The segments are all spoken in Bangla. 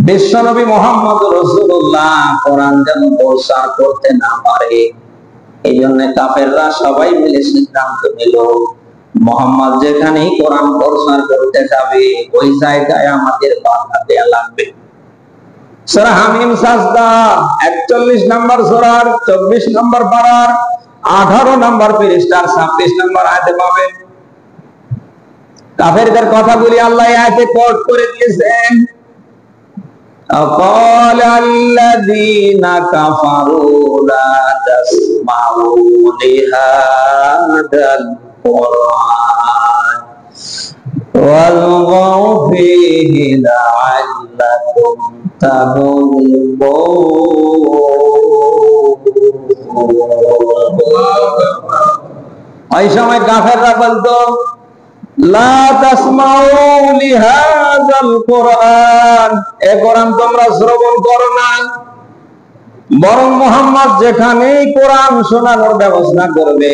বিশ্বনবী মুহাম্মদ রাসূলুল্লাহ কোরআন যেন প্রচার করতে না পারে, এই জন্য কাফেররা সবাই মিলে সিদ্ধান্ত নিল মুহাম্মদ যেখানেই কোরআন প্রচার করতে যাবে ওই জায়গায় আমাদের বাধা দেয়া লাগবে। সূরা হামিম সাজদা 41 নম্বর সূরার 24 নম্বর পারার 18 নম্বর পৃষ্ঠার 26 নম্বর আয়াতে পাবেন। কাফেরদের কথাগুলি আল্লাহ আয়াতে কোট করে দিয়েছেন। قال الذين كفروا لا تسمعوا لهذا القرآن والغوا فيه لعلكم تغلبون। ওই সময় কাফেররা বলতো লা তাসমাউ লিহাযাল কুরআন, এই কোরআন তোমরা শ্রবণ করো না, বরং মুহাম্মদ যেখানেই কোরআন শোনানোর ব্যবস্থা করবে,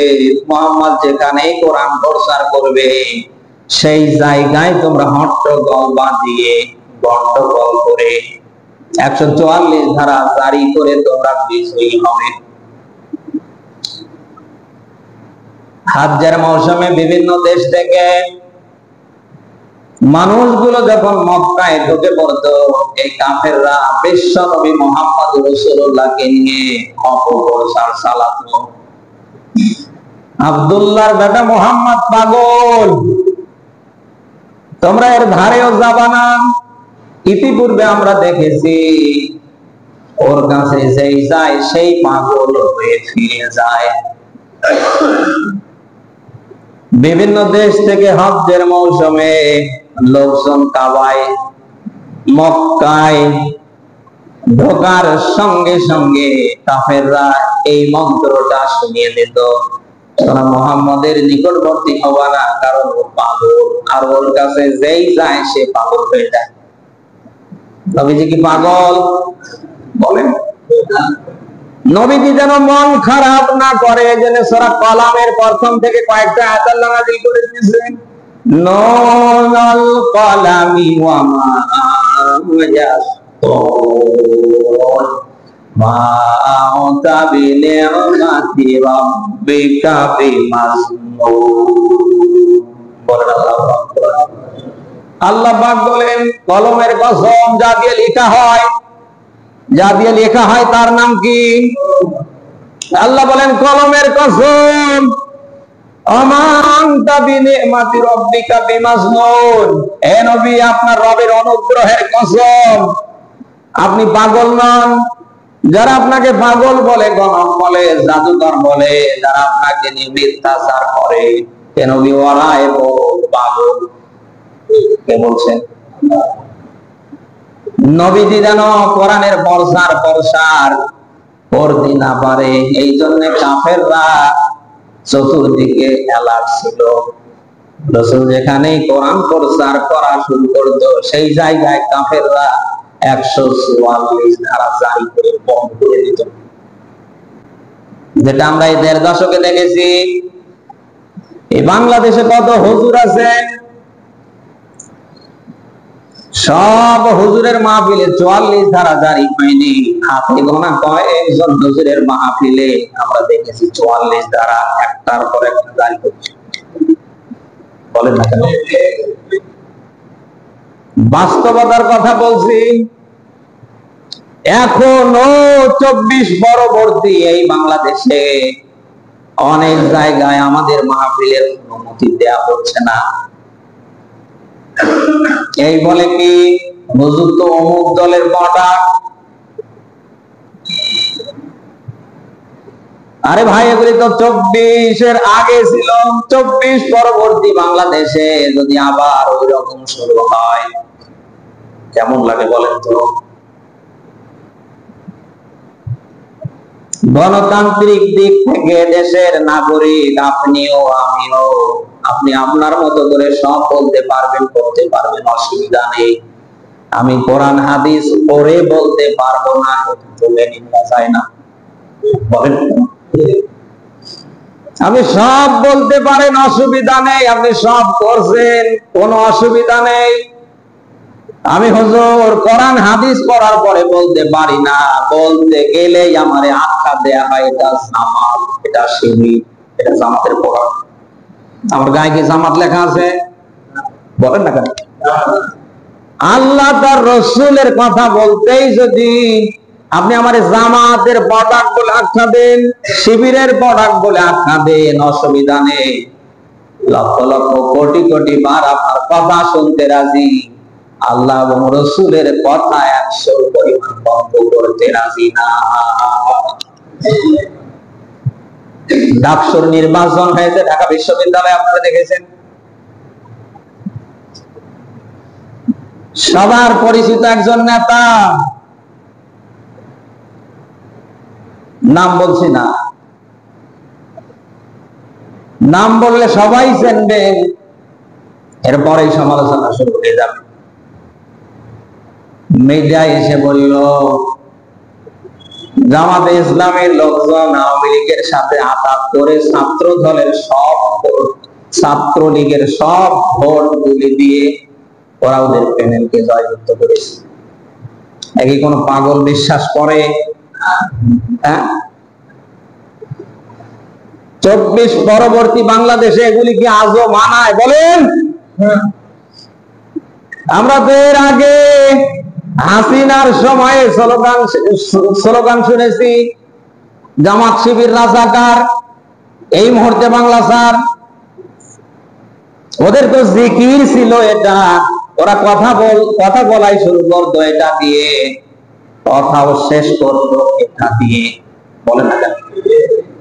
মুহাম্মদ যেখানেই কোরআন প্রচার করবে সেই জায়গায় তোমরা হট্টগোল বাঁধিয়ে গন্ডগোল করে 144 ধারা জারি করে তোমরা বিজয়ী হবে। হজ্জের মৌসুমে বিভিন্ন দেশ থেকে মানুষগুলো যখন মক্কায় ঢুকে পড়তো, এই কাফেররা বিশ্ব নবী মুহাম্মদ রাসূলুল্লাহকে নিয়ে অপপ্রচার চালাতো। আব্দুল্লাহর বেটা মুহাম্মদ পাগল, তোমরা এর ধারেও যাবা না। ইতিপূর্বে আমরা দেখেছি ওর কাছে যেই যায় সেই পাগল হয়ে ফিরে যায়। বিভিন্ন দেশ থেকে হজ্জের মৌসুমে লোকজন কাবায় মক্কায় ঢোকার সঙ্গে সঙ্গে কাফেররা এই মন্ত্রটা শুনিয়ে দিত, তোমরা মুহাম্মদের নিকটবর্তী হবা না, কারণ ও পাগল, আর ওর কাছে যেই যায় সে পাগল হয়ে যায়। নবীজি কি পাগল? বলেন। নবীজি যেন মন খারাপ না করে, যেন সূরা কলামের প্রথম থেকে কয়েকটা আয়াত আল্লাহ নাযিল করে দিয়েছেন। নুল কলামি ওয়া মা ইয়াসতুরুন মা আনতা বিনি'মাতি রাব্বিকা বিমাজনুন। আল্লাহ পাক বলেন কলমের কসম, যা দিয়ে লেখা হয় তার নাম কি? আল্লাহ বলেন কলমের কসম, আমা আনতা বিনি'মাতি রাব্বিকা বিমাজনুন, হে নবী আপনার রবের অনুগ্রহের কসম আপনি পাগল নন। যারা আপনাকে পাগল বলে, গণক বলে, জাদুকর বলে, যারা আপনাকে নিয়ে মিথ্যাচার করে, হে নবী ওরা পাগল। কে বলছেন? নবীজি যেন কোরআনের প্রসার করতে না পারে, এই জন্য কাফেররা চতুর্দিকে অ্যালার্ট ছিল। রাসূল যেখানেই কোরআন প্রচার করা শুরু করত সেই জায়গায় কাফেররা 144 ধারা জারি করে বন্ধ করে দিত, যেটা আমরা এই 1.5 দশকে দেখেছি। এই বাংলাদেশে কত হুজুর আছে, সব হুজুরের মাহফিলে 44 ধারা জারি হয়নি। হাতে গোনা কয়েকজন হুজুরের মাহফিলে আমরা দেখেছি 44 ধারা একটার পর একটা জারি হচ্ছে। বলেন না কেন? বাস্তবতার কথা বলছি। এখনো 24 পরবর্তী এই বাংলাদেশে অনেক জায়গায় আমাদের মাহফিলের অনুমতি দেয়া হচ্ছে না। এই বলে কি হুজুর তো অমুক দলের বড়া। আরে ভাই এগুলি তো 24-এর আগে ছিল, 24 পরবর্তী বাংলাদেশে যদি আবার ওই রকম শুরু হয় কেমন লাগে বলেন তো? গণতান্ত্রিক দিক থেকে দেশের নাগরিক আপনিও আমিও, আপনি আপনার মতো করে সব বলতে পারবেন, করতে পারবেন, অসুবিধা নেই। আমি কোরআন হাদিস পড়ে বলতে পারবো না, তো মেনে নেওয়া যায় না। বলেন আপনি সব বলতে পারেন, অসুবিধা নেই, আপনি সব করছেন, কোনো অসুবিধা নেই। আমি হুজুর কোরআন হাদিস পড়ার পরে বলতে পারি না, বলতে গেলেই আমারে আখ্যা দেয়া হয় এটা জামাত, এটা শিবির, এটা জামাতের পড়া। আমার গায়ে কি জামাত লেখা আছে? বলেন না কেন? আল্লাহ তার রসুলের কথা বলতেই যদি আপনি আমার জামাতের প্রোডাক্ট বলে আখ্যা দেন, শিবিরের প্রোডাক্ট বলে আখ্যা দেন, অসুবিধা নেই। লক্ষ লক্ষ কোটি কোটি বার আপনার কথা শুনতে রাজি, আল্লাহ এবং রসুলের কথা 100 পরিমাণ বন্ধ করতে রাজি না। ডাকসুর নির্বাচন হয়েছে ঢাকা বিশ্ববিদ্যালয়ে, আপনারা দেখেছেন। সবার পরিচিত একজন নেতা, নাম বলছি না, নাম বললে সবাই জানবেন, এরপরেই সমালোচনা শুরু হয়ে যাবে। মিডিয়ায় এসে বলল জামাতে ইসলামের লোকজন আওয়ামী লীগের সাথে আঘাত করে ছাত্র দলের সব ছাত্রলীগের সব ভোট গুলি দিয়ে ওরা ওদের প্যানেলকে জয়যুক্ত করেছে। একই কোন পাগল বিশ্বাস করে? 24 পরবর্তী বাংলাদেশে এগুলি কি আজও মানায়? বলেন। আমরা তো এর আগে হাসিনার সময়ে স্লোগান শুনেছি, জামাত শিবির রাজাকার। এই মুহূর্তে বাংলা স্যার, ওদের তো জিকির ছিল এটা, ওরা কথা বলাই শুরু করতো এটা দিয়ে, কথাও শেষ করতো এটা দিয়ে। বলেন না কেন?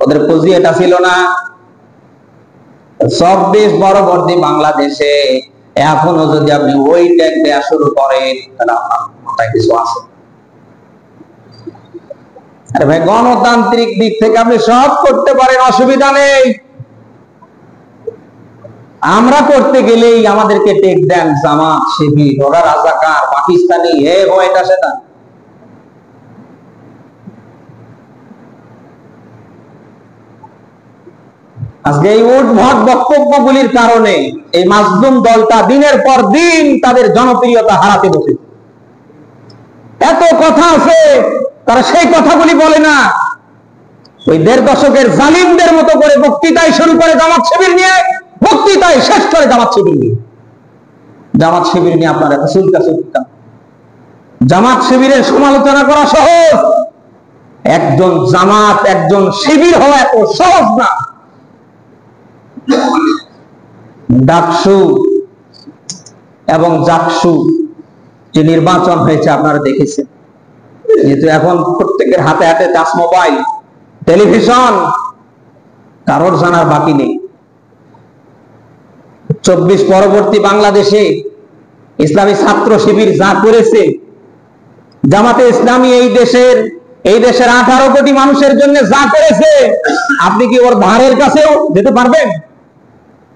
ওদের পুঁজি এটা ছিল না? 24 পরবর্তী বাংলাদেশে এখনো যদি আপনি ওই ট্যাগ দেওয়া শুরু করেন, তাহলে আপনার মাথায় কিছু আছে। আরে ভাই, গণতান্ত্রিক দিক থেকে আপনি সব করতে পারেন, অসুবিধা নেই। আমরা করতে গেলেই আমাদেরকে টেক দেন জামাত শিবির, ওরা রাজাকার, পাকিস্তানি, এটা সেটা। আজকে এই উদ্ভট বক্তব্যগুলির কারণে এই মাজলুম দলটা দিনের পর দিন তাদের জনপ্রিয়তা হারাতে বসেছে। এত কথা আছে, তারা সেই কথাগুলি বলে না। ওই 1.5 দশকের জালিমদের মতো করে বক্তৃতায় শুরু করে জামাত শিবির নিয়ে, বক্তৃতায় শেষ করে জামাত শিবির নিয়ে। জামাত শিবির নিয়ে আপনার এত চুলকা। জামাত শিবিরের সমালোচনা করা সহজ, একজন জামাত একজন শিবির হওয়া এত সহজ না। ডাকসু এবং জাকসু যে নির্বাচন হয়েছে আপনারা দেখেছেন, যেহেতু এখন প্রত্যেকের হাতে হাতে টাচ মোবাইল, টেলিভিশন, কারোর জানার বাকি নেই। 24 পরবর্তী বাংলাদেশে ইসলামী ছাত্র শিবির যা করেছে, জামাতে ইসলামী এই দেশের 18 কোটি মানুষের জন্য যা করেছে, আপনি কি ওর ধারের কাছেও যেতে পারবেন?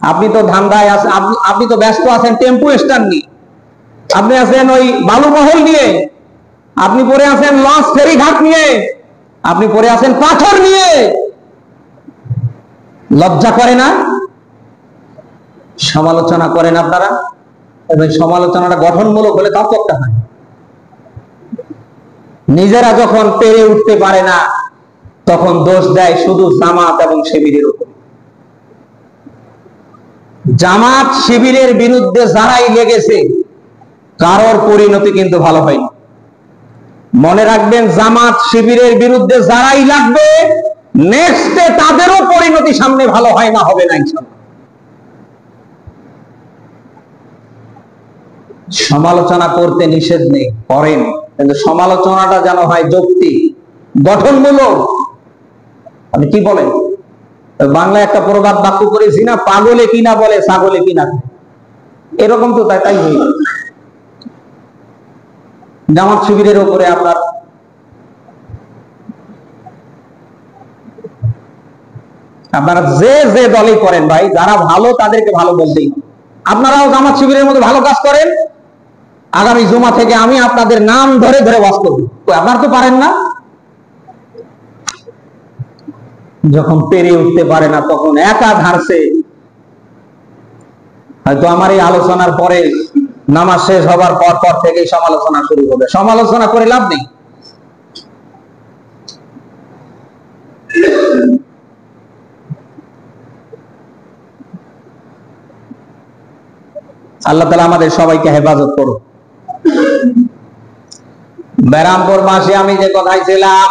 আপনি তো ধান্দায় আছেন, আপনি তো ব্যস্ত আছেন টেম্পু স্ট্যান্ড নিয়ে, আপনি আছেন ওই বালুমহল নিয়ে, আপনি পড়ে আছেন লঞ্চ ফেরিঘাট নিয়ে, আপনি পড়ে আছেন পাথর নিয়ে। লজ্জা করে না? সমালোচনা করেন আপনারা, এবং সমালোচনাটা গঠনমূলক হলে তাও তো একটা হয়। নিজেরা যখন পেরে উঠতে পারে না, তখন দোষ দেয় শুধু জামাত এবং শিবিরের উপর। জামাত শিবিরের বিরুদ্ধে যারাই লেগেছে, কারোর পরিণতি কিন্তু ভালো হয়নি। মনে রাখবেন, জামাত শিবিরের বিরুদ্ধে যারাই লাগবে, নেক্সটে তাদেরও পরিণতি সামনে ভালো হয় না, হবে না ইনশাআল্লাহ। সমালোচনা করতে নিষেধ নেই, করেন, কিন্তু সমালোচনাটা যেন হয় যৌক্তিক, গঠনমূলক। আপনি কি বলেন? বাংলায় একটা প্রবাদ বাক্য করেছি না, পাগলে কিনা বলে ছাগলে কিনা, এরকম তো তাই হইল। জামাত শিবিরের উপরে আপনারা যে যে দলই করেন ভাই, যারা ভালো তাদেরকে ভালো বলতেই। আপনারাও জামাত শিবিরের মধ্যে ভালো কাজ করেন, আগামী জুমা থেকে আমি আপনাদের নাম ধরে ধরে ওয়াজ করব। আপনারা তো পারেন না। যখন পেরে উঠতে পারে না, তখন একা ধারছে। হয়তো আমার এই আলোচনার পরে নামাজ শেষ হবার পর পর থেকেই সমালোচনা শুরু হবে। সমালোচনা করে লাভ নেই। আল্লাহ তাআলা আমাদের সবাইকে হেফাজত করুন। বেরামপুর মাসে আমি যে কথাই ছিলাম,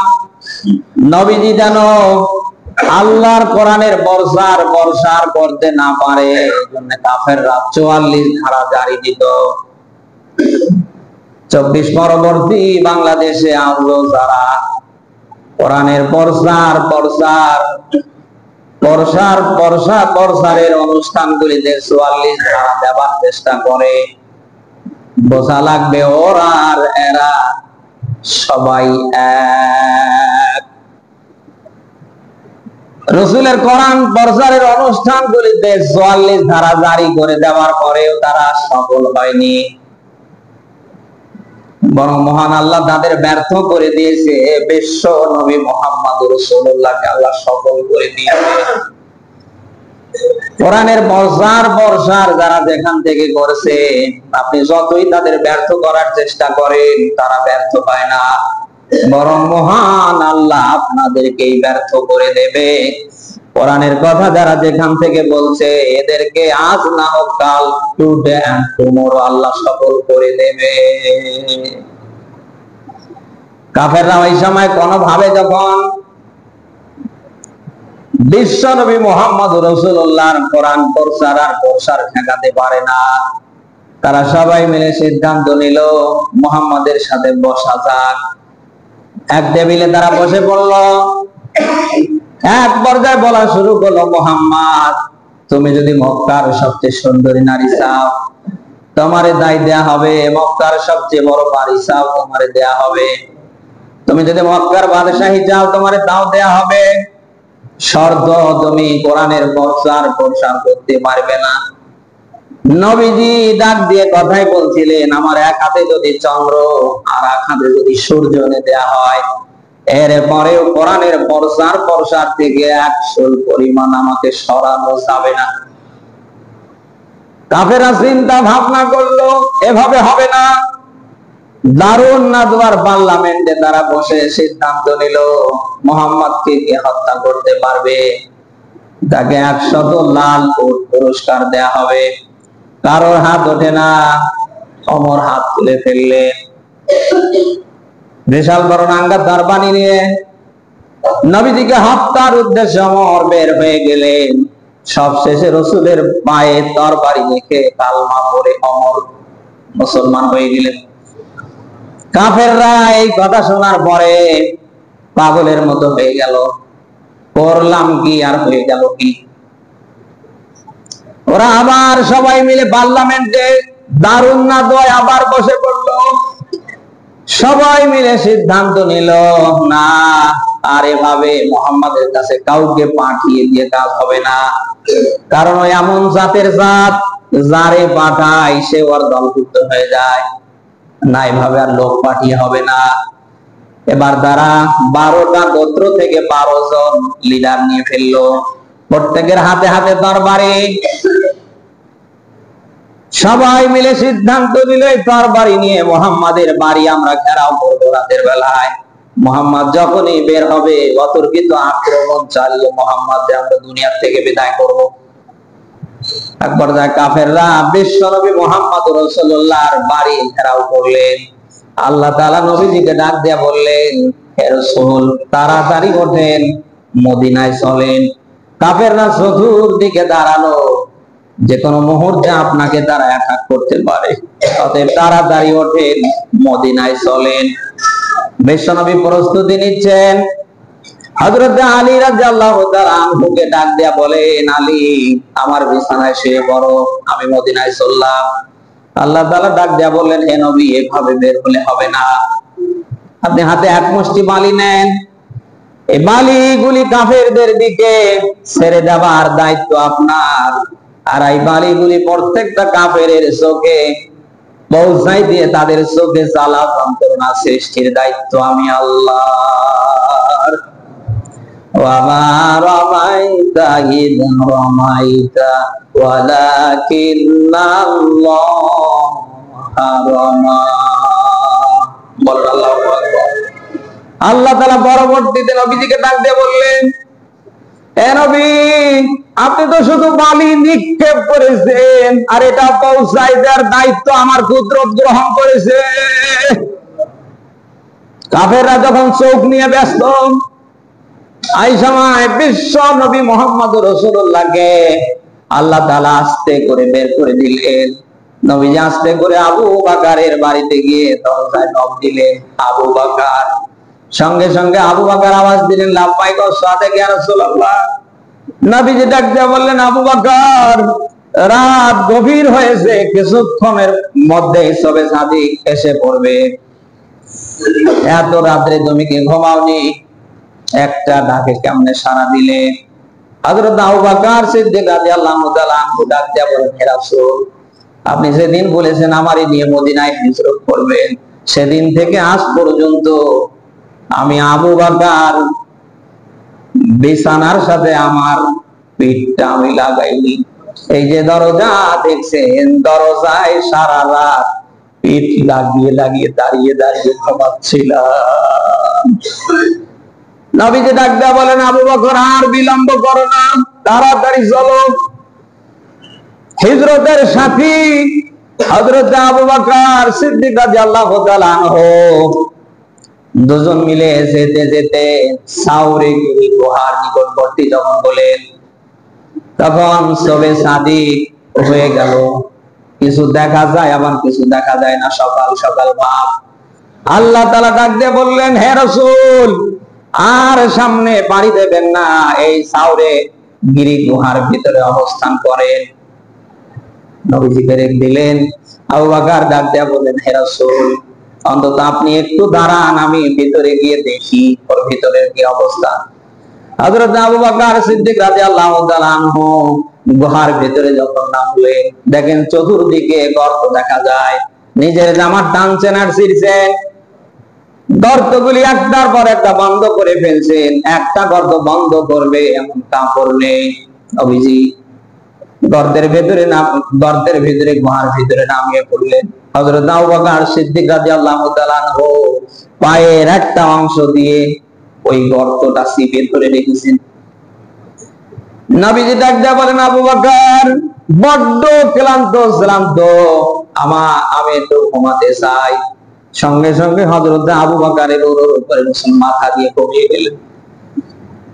নবীজি যেন আল্লাহর কোরআনের বর্ষার করতে না পারে, এজন্য কাফেররা 44 ধারা জারি দিত। 24 পরবর্তী বাংলাদেশে আজও যারা কোরআনের প্রসারের অনুষ্ঠানগুলিতে 44 ধারা দেবার চেষ্টা করে, বোঝা লাগবে ওরা আর এরা সবাই এক। রাসূলের কোরআন প্রচারের অনুষ্ঠানগুলিতে 44 ধারা জারি করে দেওয়ার পরেও তারা সফল হয়নি, বরং মহান আল্লাহ তাদের ব্যর্থ করে দিয়েছে। বিশ্ব নবী মুহাম্মদ রাসূলুল্লাহকে আল্লাহ সফল করে দিয়েছে। কোরআনের প্রচার যারা যেখান থেকে করেছে, আপনি যতই তাদের ব্যর্থ করার চেষ্টা করেন, তারা ব্যর্থ পায় না, বরং মহান আল্লাহ আপনাদেরকেই ব্যর্থ করে দেবে। কোরআনের কথা যারা যেখান থেকে বলছে, এদেরকে আজ না হোক কাল, টুডে এন্ড টুমরো আল্লাহ সফল করে দেবে। কাফেররা ওই সময় কোনভাবে যখন বিশ্ব নবী মুহাম্মদ রাসূলুল্লাহর কোরআন প্রসার ঠেকাতে পারে না, তারা সবাই মিলে সিদ্ধান্ত নিল মুহাম্মাদের সাথে বসা যাক। এক টেবিলে তারা বসে পড়ল। এক পর্যায়ে বলা শুরু করলো, মুহাম্মদ, তুমি যদি মক্কার সবচেয়ে সুন্দরী নারী চাও, তোমারে দায় দেয়া হবে। মক্কার সবচেয়ে বড় বাড়ি চাও, তোমারে দেয়া হবে। তুমি যদি মক্কার বাদশাহী চাও, তোমারে তাও দেয়া হবে। শর্ত, তুমি কোরআনের প্রচার করতে পারবে না। নবীজি ডাক দিয়ে কথাই বলছিলেন, আমার এক হাতে যদি চন্দ্র আর এক হাতে যদি সূর্য এনে দেয়া হয়, এরপরেও কোরআনের প্রচার থেকে 100 পরিমাণ আমাকে সরানো যাবে না। কাফেররা চিন্তা ভাবনা করলো, এভাবে হবে না। দারুন নাদওয়ার পার্লামেন্টে তারা বসে সিদ্ধান্ত নিল, মুহাম্মদকে কে হত্যা করতে পারবে, তাকে 100 লাল পুরস্কার দেয়া হবে। কারোর হাত ওঠে না, ওমর হাত তুলে ফেললেন। বিশাল বড় নাঙ্গা তরবারি নিয়ে নবীজিকে হত্যার উদ্দেশ্যে ওমর বের হয়ে গেলেন। সবশেষে রাসূলের পায়ে তরবারি রেখে কালমা পড়ে ওমর মুসলমান হয়ে গেলেন। কাফেররা এই কথা শোনার পরে পাগলের মতো হয়ে গেল, করলাম কি আর হয়ে গেল কি। ওরা আবার সবাই মিলে পার্লামেন্টে দারুন নাদওয়ায় আবার বসে পড়লো। সবাই মিলে সিদ্ধান্ত নিল, না আর এভাবে মুহাম্মাদের কাছে কাউকে পাঠিয়ে দিয়ে কাজ হবে না। কারণ ওই এমন জাতের জাত, যারে পাঠায় সে ওর দলভুক্ত হয়ে যায় না, এভাবে আর লোক পাঠিয়ে হবে না। এবার তারা 12টা গোত্র থেকে 12 জন লিডার নিয়ে ফেললো। প্রত্যেকের হাতে হাতে তরবারি। সবাই মিলে সিদ্ধান্ত নিল, তরবারি নিয়ে মুহাম্মাদের বাড়ি আমরা ঘেরাও করবো রাতের বেলায়। মুহাম্মদ যখনই বের হবে, অতর্কিত আক্রমণ চালিয়ে মুহাম্মাদকে আমরা দুনিয়া থেকে বিদায় করব। এক পর্যায়ে কাফেররা বিশ্বনবী মুহাম্মদ রাসূলুল্লাহর বাড়ি ঘেরাও করলেন। আল্লাহ তাআলা নবীজিকে ডাক দিয়ে বললেন, হে রাসূল, তাড়াতাড়ি ওঠেন, মদিনায় চলেন। কাফেররা চতুর্দিকে দাঁড়ালো, যে কোনো মুহূর্তে আপনাকে তারা অ্যাটাক করতে পারে, অতএব তাড়াতাড়ি ওঠেন, মদিনায় চলেন। বিশ্বনবী প্রস্তুতি নিচ্ছেন। হযরত আলী রাদিয়াল্লাহু তাআলা আনহুকে ডাক দিয়া বলেন, আলী, আমার বিছানায় শুয়ে পড়ো, আমি মদিনায় চললাম। আল্লাহ তাআলা ডাক দিয়া বললেন, হে নবী, এভাবে বের হলে হবে না। আপনি হাতে এক মুষ্টি বালি নেন, এই বালিগুলি কাফেরদের দিকে ছেড়ে দেওয়ার দায়িত্ব আপনার। আর এই বালিগুলি প্রত্যেকটা কাফেরের চোখে পৌঁছাই দিয়ে তাদের চোখে জ্বালা যন্ত্রণা সৃষ্টির দায়িত্ব আমি আল্লাহর। ওয়ামা রামাইতা ইয রামাইতা ওয়ালাকিন্নাল্লাহ মুহাররামা। বলেন আল্লাহু আকবার। আল্লাহ তাআলা পরবর্তীতে নবীজিকে ডাক দিয়ে বললেন, এ নবী, আপনি তো শুধু বালি নিক্ষেপ করেছেন, আর এটা পৌঁছায় দেওয়ার দায়িত্ব আমার কুদরত গ্রহণ করেছে। কাফেররা যখন চোখ নিয়ে ব্যস্ত, এই সময় বিশ্ব নবী মুহাম্মদ রাসূলুল্লাহকে আল্লাহ তাআলা আস্তে করে বের করে দিলেন। নবীজি আস্তে করে আবু বকরের বাড়িতে গিয়ে দরজায় নক দিলেন। আবু বকর, সঙ্গে সঙ্গে আবু বকর আওয়াজ দিলেন, লাব্বাইক ওয়া সাদাক ইয়া রাসূলুল্লাহ। নবীজি ডাক দিয়ে বললেন, আবু বকর, রাত গভীর হয়েছে, কিছুক্ষণের মধ্যে সবে সাদিক এসে পড়বে। এত রাত্রে তুমি কি ঘুমাওনি? একটা ডাকে কেমনে সাড়া দিলে? হযরত আবু বকর সিদ্দিক রাদিয়াল্লাহু তাআলা আনহু ডাক দিয়ে বলেন, হে রাসূল, আপনি যেদিন বলেছেন আমারই নিয়ে মদিনায় হিজরত করবেন, সেদিন থেকে আজ পর্যন্ত আমি আবু বকর বিছানার সাথে আমার পিঠটা আমি লাগাইনি। এই যে দরজা দেখছেন, দরজায় সারা রাত পিঠ লাগিয়ে লাগিয়ে দাঁড়িয়ে দাঁড়িয়ে ঘুমাচ্ছিলাম। নবীজি ডাক দেয়া বলেন, আবু বকর, আর বিলম্ব করো না, তাড়াতাড়ি চলো। হিজরতের সাথী হযরত আবু বকর সিদ্দিক রাদিয়াল্লাহু তাআলা আনহু দুজন মিলে যেতে যেতে সাউরে গুহার নিকটবর্তী যখন বলেন, তখন সবে সাদিক হয়ে গেল। কিছু দেখা যায় আবার কিছু দেখা যায় না, সকাল সকাল ভাব। আল্লাহ তাআলা ডাক দিয়ে বললেন, হে রাসূল, আর সামনে পাড়ি দেবেন না, এই সাউরে গিরি গুহার ভিতরে অবস্থান করেন। নবীজি ব্রেক দিলেন। আবু বকর ডাক দিয়ে বললেন, হে রাসূল, অন্তত আপনি একটু দাঁড়ান, আমি ভিতরে গিয়ে দেখি ওর ভিতরের কি অবস্থা। হযরত আবু বকর সিদ্দিক রাদিয়াল্লাহু তাআলা আনহু গুহার ভিতরে যখন নামলেন, দেখেন চতুর্দিকে গর্ত দেখা যায়। নিজের জামার টানছেন আর ছিঁড়ছেন, গর্তগুলি একটার পর একটা বন্ধ করে ফেলছেন। একটা গর্ত বন্ধ করবে এমন কাপড় নেই। নবীজি গর্তের ভিতরে গুহার ভিতরে নামিয়ে পড়লেন। হযরত আবু বকর সিদ্দিক রাদিয়াল্লাহু তাআলা আনহু পায়ের একটা অংশ দিয়ে ওই গর্তটা চিপে ধরে রেখেছেন। নবীজি ডাক দিয়ে বলেন, আবু বকর, বড্ড ক্লান্ত, আমি একটু ঘুমাতে চাই। সঙ্গে সঙ্গে হযরত আবু বকরের উপরে মাথা দিয়ে ঘুমিয়ে গেলেন।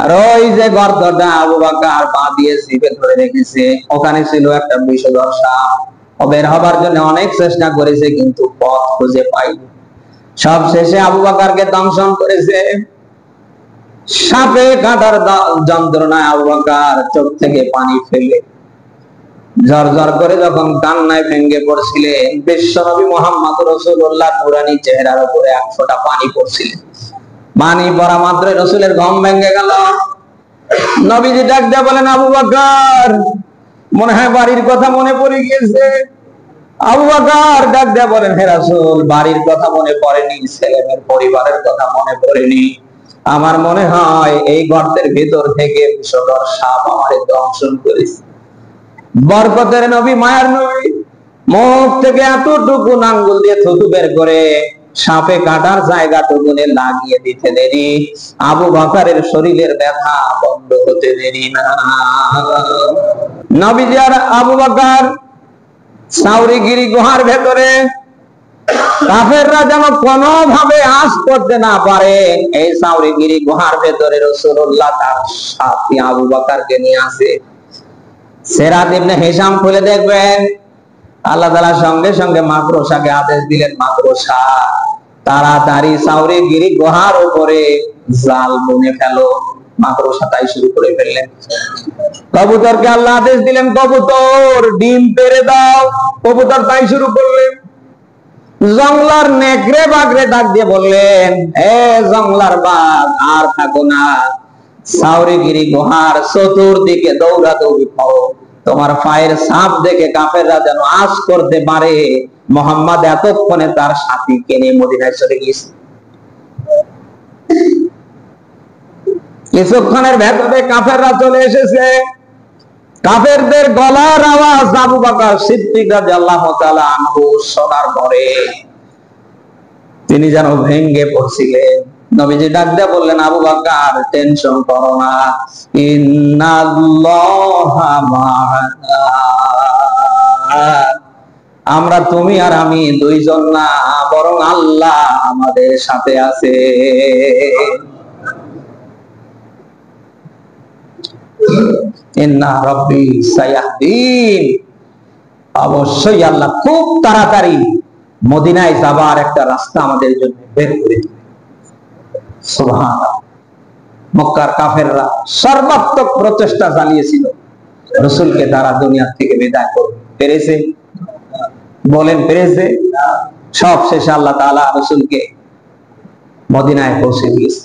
আর ওই যে গর্তটা আবু বকর পা দিয়ে চিপে ধরে রেখেছে, ওখানে ছিল একটা বিষধর সাপ। বের হবার জন্য অনেক চেষ্টা করেছে, কিন্তু পথ খুঁজে পায়নি। সব শেষে আবু বকরকে দংশন করেছে। সাপে কাটার যন্ত্রণায় আবু বকর চোখ থেকে পানি ফেলে ঝরঝর করে যখন কান্নায় ভেঙে পড়ছিলেন, বিশ্বনবী মুহাম্মদ রাসূলুল্লাহ নুরানী চেহারার উপরে এক ফোঁটা পানি পড়ছিলেন। পানি পড়া মাত্র রাসূলের ঘুম ভেঙে গেল। নবীজি ডাক দিয়ে বলেন, আবু বকর, মনে হয় বাড়ির কথা মনে পড়ে গিয়েছে। আবু বকর ডাক দিয়ে বলেন, হে রাসূল, বাড়ির কথা মনে পড়েনি, ছেলেমেয়ের পরিবারের কথা মনে পড়েনি। আমার মনে হয় এই গর্তের ভিতর থেকে বিষধর সাপ আমারে দংশন করেছে। বরকতের নবী, মায়ার নবী, মুখ থেকে এতটুকু আঙ্গুল দিয়ে থুতু বের করে সাপে কাটার জায়গাটুকুনে লাগিয়ে দিতে দেরি, আবু বকরের শরীরের ব্যথা বন্ধ হতে দেরি না। নবীজি আর আবু বকর সাউরিগিরি গুহার ভেতরে, কাফেররা যেন কোনোভাবে আঁচ করতে না পারে, এই সাউরিগিরি গুহার ভেতরে রাসূলুল্লাহ তার সাথী আবু বকরকে নিয়ে আসে। সিরাত ইবনে হিশাম খুলে দেখবেন, আল্লাহ তাআলা সঙ্গে সঙ্গে মাকড়সাকে আদেশ দিলেন, মাকড়সা তাড়াতাড়ি সাউরিগিরি গুহার উপরে জাল বুনে ফেলো। মাকড়সা তাই শুরু করে ফেললেন। কবুতরকে আল্লাহ আদেশ দিলেন, কবুতর ডিম পেড়ে দাও। কবুতর তাই শুরু করলেন। জংলার নেকড়ে বাগড়ে ডাক দিয়ে বললেন, এ জংলার বাঘ, আর থাকো না, সাউরিগিরি গুহার চতুর্দিকে দৌড়াদৌড়ি করো। তোমার পায়ের ছাপ দেখে কাফেররা যেন আঁচ করতে পারে মুহাম্মদ এতক্ষণে তার সাথীকে নিয়ে মদিনায় চলে গিয়েছে। কিছুক্ষণের ভেতরে কাফেররা চলে এসেছে। কাফেরদের গলার আওয়াজ আবু বকর সিদ্দিক রাদিয়াল্লাহু তাআলা আনহু শোনার পরে তিনি যেন ভেঙ্গে পড়ছিলেন। নবীজি ডাক দিয়ে বললেন, আবু বকর টেনশন করো না, ইন্নাল্লাহা মা'ানা, আমরা তুমি আর আমি দুইজন না, বরং আল্লাহ আমাদের সাথে আছে। ইন্না রাব্বি সায়াহদিন, অবশ্যই আল্লাহ খুব তাড়াতাড়ি মদিনায় যাবার একটা রাস্তা আমাদের জন্য বের করে দিবে। সুবহানাল্লাহ। মক্কার কাফেররা সর্বাত্মক প্রচেষ্টা চালিয়েছিল রাসূলকে তারা দুনিয়া থেকে বিদায় করবে, পেরেছে? বলেন পেরেছে? সব শেষে আল্লাহ তাআলা রাসূলকে মদিনায় পৌঁছে দিয়েছে।